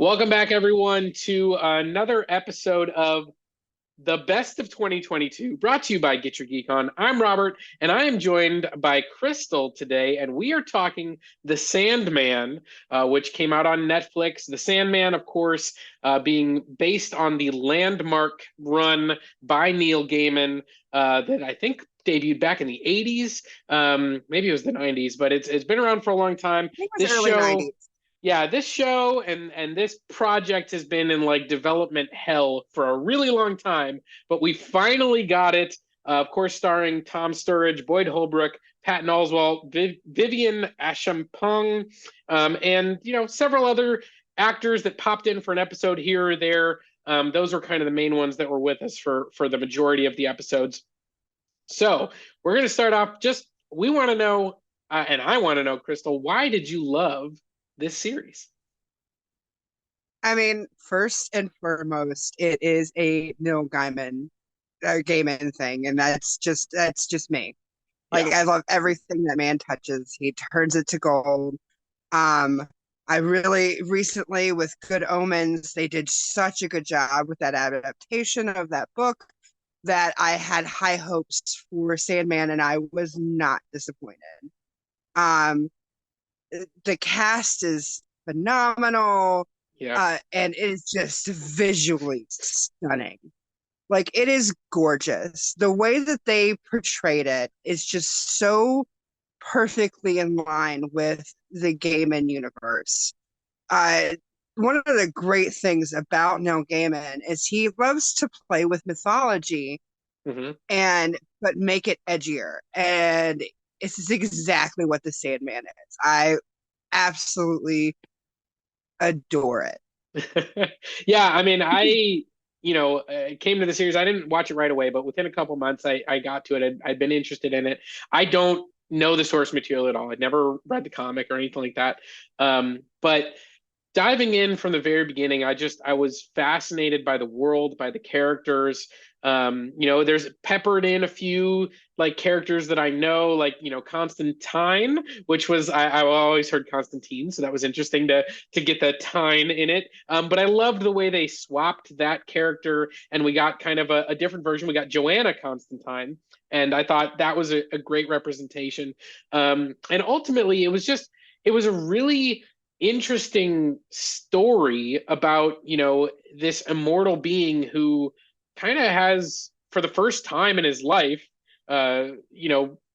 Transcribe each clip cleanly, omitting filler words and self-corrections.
Welcome back, everyone, to another episode of the Best of 2022, brought to you by Get Your Geek On. I'm Robert, and I am joined by Crystal today, and we are talking The Sandman, which came out on Netflix. The Sandman, of course, being based on the landmark run by Neil Gaiman that I think debuted back in the 80s. Maybe it was the 90s, but it's been around for a long time. It was This early show 90s. yeah, this show and this project has been in like development hell for a really long time, but we finally got it. Of course, starring Tom Sturridge, Boyd Holbrook, Patton Oswalt, Vivian Ashampong, and several other actors that popped in for an episode here or there. Those were kind of the main ones that were with us for the majority of the episodes. So we're going to start off. Just we want to know, and I want to know, Crystal, why did you love this series? I mean, first and foremost, it is a Neil Gaiman thing, and that's just me. Like, Yeah. I love everything that man touches. He turns it to gold. Um, I really recently with Good Omens, they did such a good job with that adaptation of that book that I had high hopes for Sandman, and I was not disappointed. Um, the cast is phenomenal, Yeah. and it is just visually stunning. Like, it is gorgeous. The way that they portrayed it is just so perfectly in line with the Gaiman universe. Uh, One of the great things about Neil Gaiman is he loves to play with mythology Hmm. and but make it edgier. And it's exactly what the Sandman is. I absolutely adore it. Yeah, I mean, came to the series. I didn't watch it right away, but within a couple months, I got to it. I'd been interested in it. I don't know the source material at all. I'd never read the comic or anything like that. But diving in from the very beginning, I was fascinated by the world, by the characters. There's peppered in a few like characters that I know, like Constantine, which was I always heard Constantine, so that was interesting to get the Tine in it. But I loved the way they swapped that character, and we got kind of a different version. We got Joanna Constantine, and I thought that was a great representation. And ultimately, it was a really interesting story about this immortal being who kind of has for the first time in his life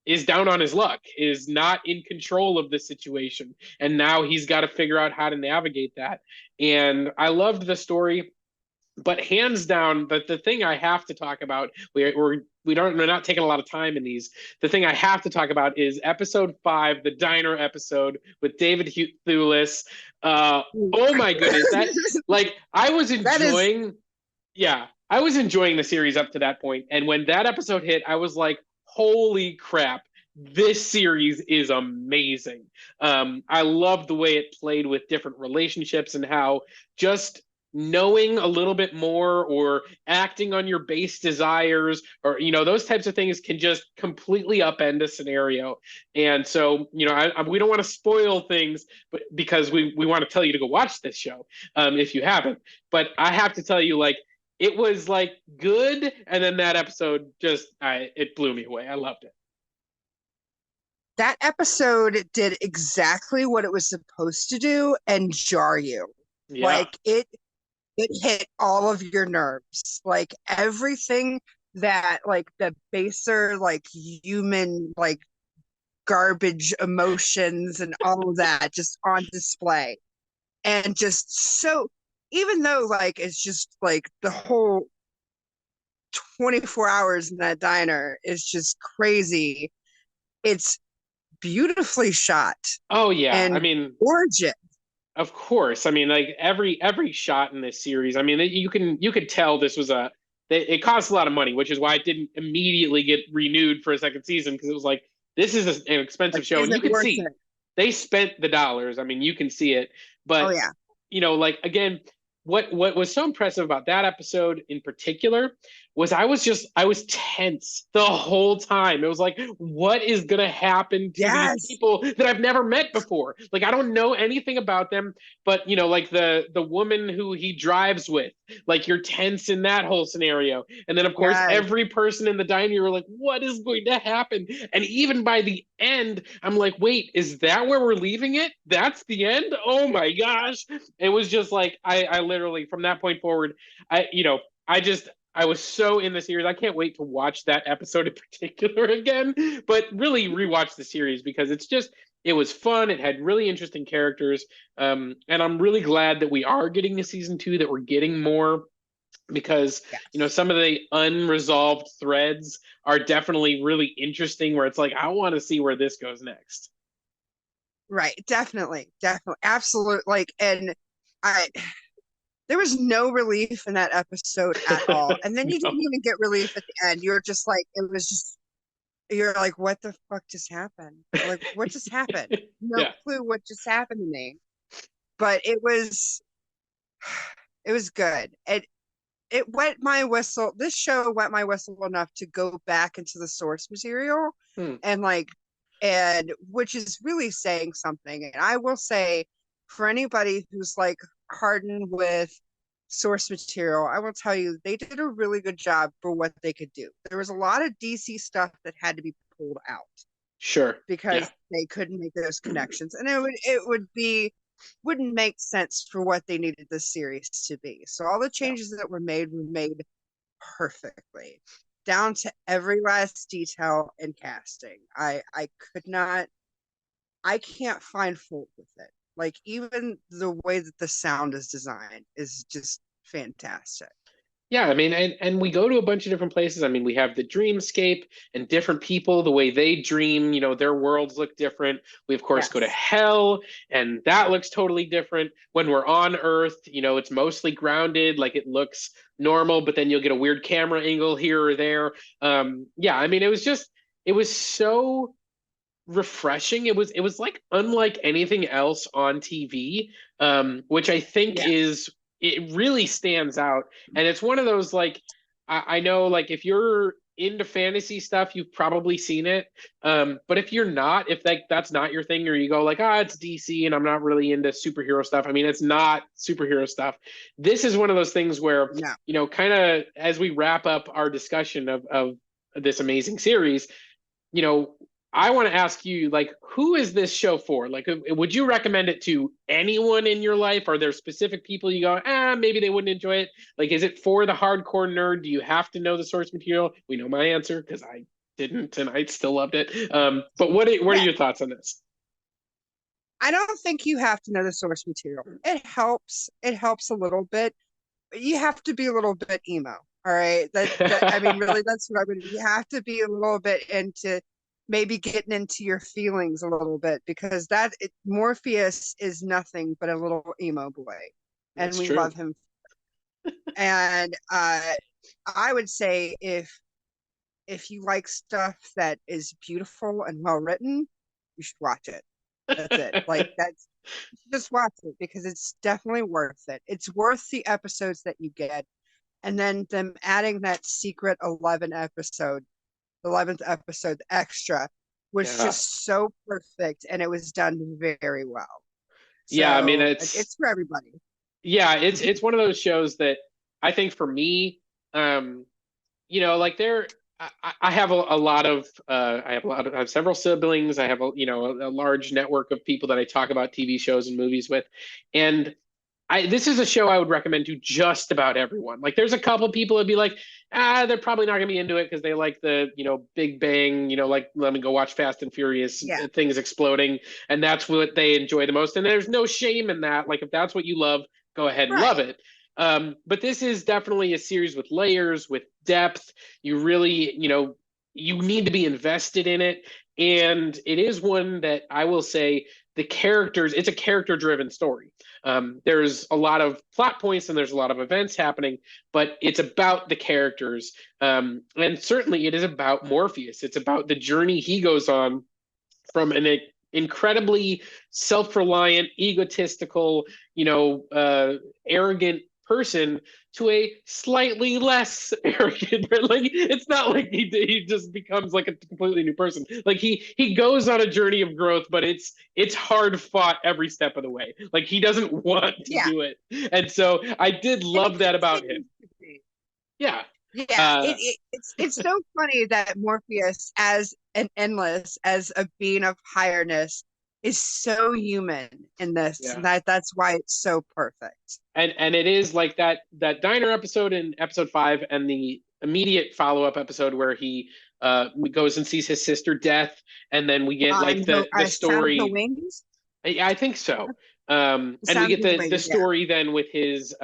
is down on his luck, is not in control of the situation, and now he's got to figure out how to navigate that. And I loved the story, but hands down, the thing I have to talk about, we're not taking a lot of time in these. The thing I have to talk about is episode 5, the diner episode with David Thewlis. Oh my goodness, that like I was That is enjoying. Yeah, I was enjoying the series up to that point, and when that episode hit, I was like, "Holy crap! This series is amazing." I love the way it played with different relationships and how just knowing a little bit more or acting on your base desires or those types of things can just completely upend a scenario. And so we don't want to spoil things, but because we want to tell you to go watch this show, if you haven't. But I have to tell you, like, it was like good, and then that episode it blew me away. I loved it. that episode did exactly what it was supposed to do and jar you. Yeah. Like, it hit all of your nerves. Like, everything that like the baser like human like garbage emotions and all of that just on display. And just so, even though like it's just like the whole 24 hours in that diner is just crazy, it's beautifully shot Oh yeah, I and mean, gorgeous. of course. I mean, like every shot in this series. I mean, you could tell this was it cost a lot of money, which is why it didn't immediately get renewed for a second season, because it was like this is an expensive Like, show, is and you it can worth see it? they spent the dollars. I mean, you can see it, Oh but yeah. like again, what was so impressive about that episode in particular was I was tense the whole time. It was like, what is gonna happen to these Yes. people that I've never met before? Like I don't know anything about them, but like the woman who he drives with, like you're tense in that whole scenario. And then of course Yes. every person in the diner were like, what is going to happen? And even by the end, I'm like, wait, is that where we're leaving it? That's the end? Oh my gosh. It was just like I literally from that point forward, I just I was so in the series. I can't wait to watch that episode in particular again, but really rewatch the series because it was fun. It had really interesting characters. And I'm really glad that we are getting a season two, that we're getting more because Yes. some of the unresolved threads are definitely really interesting where it's like I want to see where this goes next. Right. Definitely. Definitely. Absolutely. Like, and I, there was no relief in that episode at all. And then you No. didn't even get relief at the end. You're just like, it was just, you're like, what the fuck just happened? Like, what just happened? No Yeah. clue what just happened to me. But it was good. It wet my whistle. This show wet my whistle enough to go back into the source material Hmm. and like, and which is really saying something. And I will say, for anybody who's like hardened with source material, I will tell you they did a really good job for what they could do. There was a lot of DC stuff that had to be pulled out Sure. Yeah. because they couldn't make those connections, and wouldn't make sense for what they needed this series to be. So all the Yeah. changes that were made perfectly, down to every last detail and casting. I could not, I can't find fault with it. Like even the way that the sound is designed is just fantastic. Yeah, I mean, and we go to a bunch of different places. I mean, we have the dreamscape and different people, the way they dream, their worlds look different. We, of course, go to Yes. hell, and that looks totally different. When we're on Earth, it's mostly grounded, like it looks normal, but then you'll get a weird camera angle here or there. Yeah, I mean, it was so refreshing. It was like unlike anything else on TV, which I think Yeah. is it really stands out. And it's one of those like I know like if you're into fantasy stuff, you've probably seen it. But if you're not, if that's not your thing, or you go like, it's DC and I'm not really into superhero stuff. I mean, it's not superhero stuff. This is one of those things where, No. kind of as we wrap up our discussion of this amazing series, you know, I want to ask you, like, who is this show for? Like, would you recommend it to anyone in your life? Are there specific people you go, maybe they wouldn't enjoy it? Like, is it for the hardcore nerd? Do you have to know the source material? We know my answer because I didn't and I still loved it. But what are Yeah. your thoughts on this? I don't think you have to know the source material. It helps. It helps a little bit. You have to be a little bit emo. All right. That I mean, really, that's what I mean. You have to be a little bit into maybe getting into your feelings a little bit because Morpheus is nothing but a little emo boy, and That's we true. love him. And I would say if you like stuff that is beautiful and well written, you should watch it. That's it. Like that's just watch it because it's definitely worth it. It's worth the episodes that you get. And then them adding that secret 11th episode extra was Yeah. just so perfect and it was done very well. Yeah, I mean So it's it's for everybody. yeah, it's one of those shows that I think for me, um, like I have a lot of I have several siblings. I have a large network of people that I talk about TV shows and movies with, and this is a show I would recommend to just about everyone. Like there's a couple people that'd be like, they're probably not gonna be into it because they like the Big Bang, like let me go watch Fast and Furious, Yeah, things exploding, and that's what they enjoy the most. And there's no shame in that. Like if that's what you love, go ahead and love right. it. But this is definitely a series with layers, with depth. You really, you need to be invested in it. And it is one that I will say it's a character driven story. There's a lot of plot points and there's a lot of events happening, but it's about the characters. And certainly it is about Morpheus. It's about the journey he goes on from an incredibly self-reliant, egotistical, arrogant person to a slightly less arrogant. Like it's not like he just becomes like a completely new person. Like he goes on a journey of growth, but it's hard fought every step of the way. Like he doesn't want to Yeah. do it, and so I did And it love that about him. continues to be. Yeah. Yeah, Uh, it's so funny that Morpheus, as an endless, as a being of higherness, is so human in this. yeah. That's why it's so perfect. And it is like that diner episode in episode 5 and the immediate follow-up episode where he goes and sees his sister Death, and then we get like the Sound of the story. Wings. I think so. And we Sound get of the the Wings. Yeah. story then with his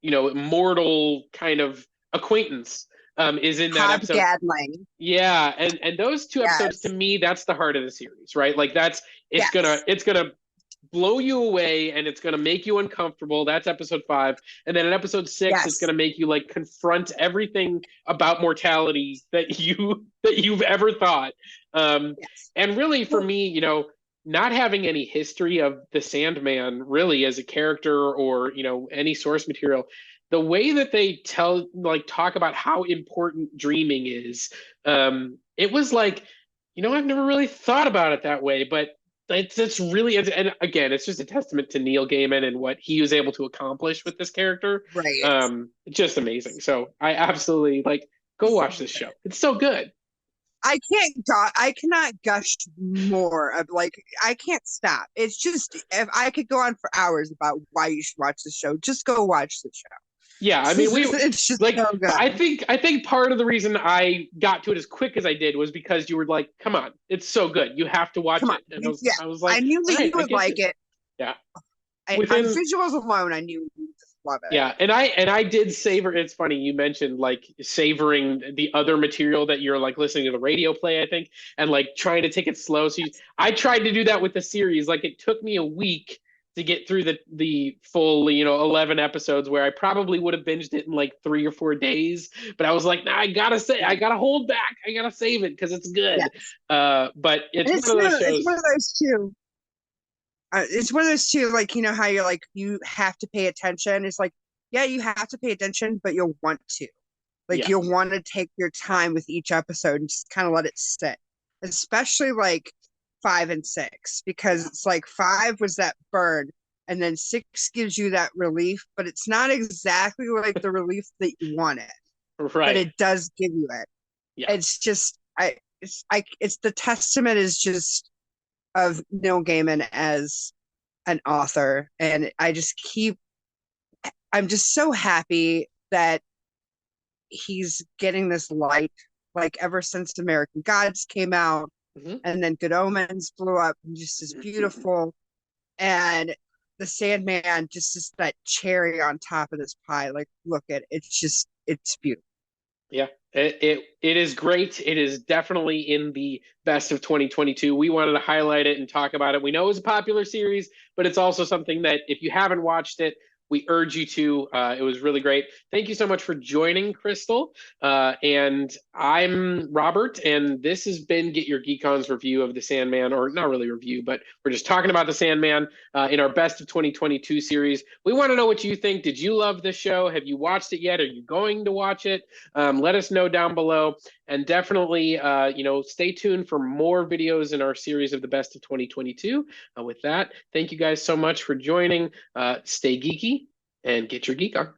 mortal kind of acquaintance is in that episode. Hobgadling. Yeah, and those two episodes, to Yes. me, that's the heart of the series, right? Like that's Yes. it's gonna blow you away and it's going to make you uncomfortable. That's episode 5. And then in episode 6, it's going Yes. to make you like confront everything about mortality that you've ever thought. Yes. And really for Well, me, not having any history of the Sandman really as a character or, any source material, the way that they talk about how important dreaming is, it was like, I've never really thought about it that way, but it's really, and again, it's just a testament to Neil Gaiman and what he was able to accomplish with this character. right. Just amazing. So I absolutely go watch this show. It's so good. I cannot gush more of I can't stop. It's just if I could go on for hours about why you should watch the show, just go watch the show. Yeah, I mean, It's just like so good. I think part of the reason I got to it as quick as I did was because you were like, "Come on, it's so good, you have to watch Come on. it." And Yeah. I was I like, knew "All that right, you I would get you." like it. Yeah, On within visuals alone, I knew you would just love it. yeah, and I did savor. It's funny you mentioned like savoring the other material that you're like listening to the radio play, I think, and like trying to take it slow. I tried to do that with the series. Like it took me a week to get through the full 11 episodes, where I probably would have binged it in like 3 or 4 days. But I was like, nah, I gotta hold back, I gotta save it because it's good. Yes. But it's And one of those it's one shows. of those two. It's one of those two, like how you're like you have to pay attention. It's like, yeah, you have to pay attention, but you'll want to. Like Yeah, you'll want to take your time with each episode and just kind of let it sit. Especially like 5 and 6, because it's like 5 was that burn, and then 6 gives you that relief, but it's not exactly like the relief that you wanted, but right. it does give you it. Yeah, It's just it's the testament is just of Neil Gaiman as an author, and I'm just so happy that he's getting this light, like ever since American Gods came out, hmm and then Good Omens blew up and just is beautiful, and the Sandman just is that cherry on top of this pie. Like, look at it's beautiful. yeah. It is great. It is definitely in the best of 2022. We wanted to highlight it and talk about it. We know it's a popular series, but it's also something that if you haven't watched it, we urge you to. It was really great. Thank you so much for joining, Crystal. And I'm Robert, and this has been Get Your Geek On's review of The Sandman, or not really review, but we're just talking about The Sandman in our Best of 2022 series. We want to know what you think. Did you love this show? Have you watched it yet? Are you going to watch it? Let us know down below. And definitely, stay tuned for more videos in our series of the Best of 2022. With that, thank you guys so much for joining. Stay geeky and get your geek on.